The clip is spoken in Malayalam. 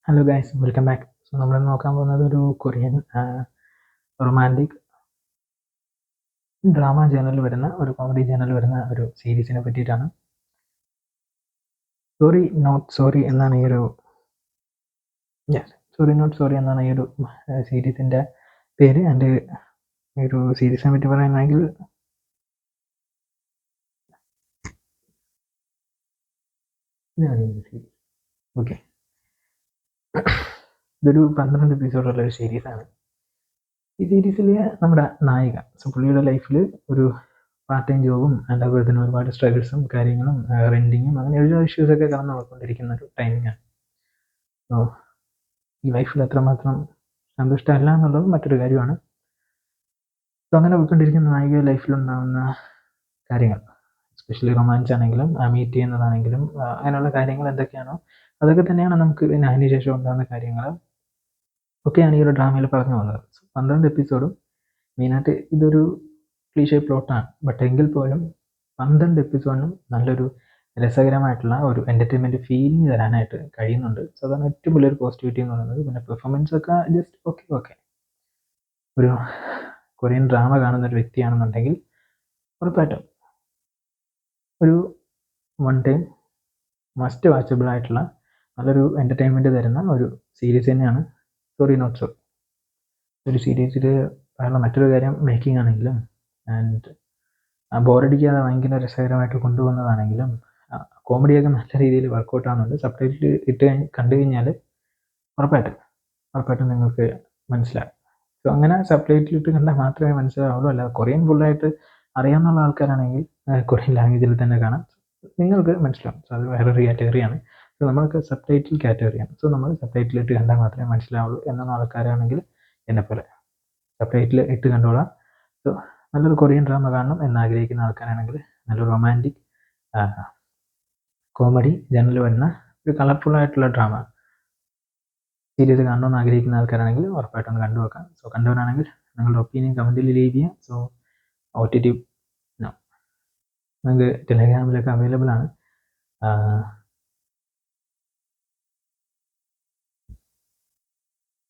Hello guys, welcome back. So നമ്മൾ നോക്കാൻ പോകുന്നത് ഒരു കൊറിയൻ റൊമാൻറ്റിക് ഡ്രാമ ജേണലിൽ വരുന്ന ഒരു കോമഡി ജേണലിൽ വരുന്ന ഒരു സീരീസിനെ പറ്റിയിട്ടാണ്. സോറി നോട്ട് സോറി എന്നാണ് ഈ ഒരു സോറി നോട്ട് സോറി എന്നാണ് ഈ ഒരു സീരീസിൻ്റെ പേര്. എൻ്റെ ഈ ഒരു സീരീസിനെ പറ്റി പറയുകയാണെങ്കിൽ ഇതാണ് ഈ സീരീസ്. ഓക്കെ, ഇതൊരു 12 എപ്പിസോഡുള്ള ഒരു സീരീസാണ്. ഈ സീരീസിൽ നമ്മുടെ നായിക, സോ പുള്ളിയുടെ ലൈഫിൽ ഒരു പാർട്ട് ടൈം ജോബും അതുപോലെ തന്നെ ഒരുപാട് സ്ട്രഗിൾസും കാര്യങ്ങളും റെൻറ്റിങ്ങും അങ്ങനെ ഒരുപാട് ഇഷ്യൂസൊക്കെ കടന്നു പോയിക്കൊണ്ടിരിക്കുന്ന ഒരു ടൈമിങ്ങാണ്. സോ ഈ ലൈഫിൽ എത്രമാത്രം സന്തുഷ്ടമല്ല എന്നുള്ളത് മറ്റൊരു കാര്യമാണ്. സോ അങ്ങനെ പോയിക്കൊണ്ടിരിക്കുന്ന നായിക ലൈഫിലുണ്ടാകുന്ന കാര്യങ്ങൾ, എസ്പെഷ്യലി റൊമാൻസ് ആണെങ്കിലും മീറ്റ് ചെയ്യുന്നതാണെങ്കിലും അങ്ങനെയുള്ള കാര്യങ്ങൾ എന്തൊക്കെയാണോ അതൊക്കെ തന്നെയാണ് നമുക്ക് പിന്നെ അതിന് ശേഷം ഉണ്ടാകുന്ന കാര്യങ്ങൾ ഒക്കെയാണ് ഈ ഒരു ഡ്രാമയിൽ പറഞ്ഞു പോകുന്നത്. 12 എപ്പിസോഡും മെയിനായിട്ട് ഇതൊരു ക്ലീഷേ പ്ലോട്ടാണ്, ബട്ട് എങ്കിൽ പോലും 12 എപ്പിസോഡിനും നല്ലൊരു രസകരമായിട്ടുള്ള ഒരു എൻ്റർടൈൻമെൻറ്റ് ഫീലിംഗ് തരാനായിട്ട് കഴിയുന്നുണ്ട്. സോ അതാണ് ഏറ്റവും വലിയൊരു പോസിറ്റിവിറ്റി എന്ന് പറയുന്നത്. പിന്നെ പെർഫോമൻസ് ഒക്കെ ജസ്റ്റ് ഓക്കെ. ഒരു കൊറിയൻ ഡ്രാമ കാണുന്ന ഒരു വ്യക്തിയാണെന്നുണ്ടെങ്കിൽ ഉറപ്പായിട്ടും ഒരു വൺ ടൈം മസ്റ്റ് വാച്ചബിൾ ആയിട്ടുള്ള നല്ലൊരു എൻ്റർടൈൻമെൻറ്റ് തരുന്ന ഒരു സീരീസ് തന്നെയാണ് സോറി നോട്ട് സോറി. ഒരു സീരീസിൽ പറയുന്ന മറ്റൊരു കാര്യം മേക്കിംഗ് ആണെങ്കിലും ആൻഡ് ബോറടിക്കാതെ ഭയങ്കര രസകരമായിട്ട് കൊണ്ടുപോകുന്നതാണെങ്കിലും കോമഡിയൊക്കെ നല്ല രീതിയിൽ വർക്കൗട്ട് ആകുന്നുണ്ട്. സബ്ടൈറ്റിൽ കണ്ടു കഴിഞ്ഞാൽ ഉറപ്പായിട്ടും നിങ്ങൾക്ക് മനസ്സിലാകും. സോ അങ്ങനെ സബ്ടൈറ്റിലിട്ട് കണ്ടാൽ മാത്രമേ മനസ്സിലാവുള്ളൂ. അല്ലാതെ കൊറിയൻ ഫുള്ളായിട്ട് അറിയാവുന്ന ആൾക്കാരാണെങ്കിൽ കൊറിയൻ ലാംഗ്വേജിൽ തന്നെ കാണാം, നിങ്ങൾക്ക് മനസ്സിലാവും. സോ അത് വേറൊരു കാറ്റഗറിയാണ്. സോ നമ്മൾക്ക് സബ്ടൈറ്റിൽ കാറ്റഗറിയാണ്. സോ നമ്മൾ സബ്ടൈറ്റിലിട്ട് കണ്ടാൽ മാത്രമേ മനസ്സിലാവുള്ളൂ എന്നുള്ള ആൾക്കാരാണെങ്കിൽ എന്നെപ്പോലെ സബ്ടൈറ്റിൽ ഇട്ട് കണ്ടോളാം. സോ നല്ലൊരു കൊറിയൻ ഡ്രാമ കാണണം എന്നാഗ്രഹിക്കുന്ന ആൾക്കാരാണെങ്കിൽ നല്ലൊരു റൊമാൻറ്റിക് കോമഡി ജനറൽ വരുന്ന ഒരു കളർഫുള്ളായിട്ടുള്ള ഡ്രാമ സീരീസ് കാണണമെന്ന് ആഗ്രഹിക്കുന്ന ആൾക്കാരാണെങ്കിൽ ഉറപ്പായിട്ടും ഒന്ന് കണ്ടു നോക്കാം. സോ കണ്ടവരാണെങ്കിൽ നിങ്ങളുടെ ഒപ്പീനിയൻ കമൻറ്റിൽ ലീവ് ചെയ്യാം. സോ OTT നിങ്ങൾക്ക് ടെലഗ്രാമിലൊക്കെ അവൈലബിൾ ആണ്.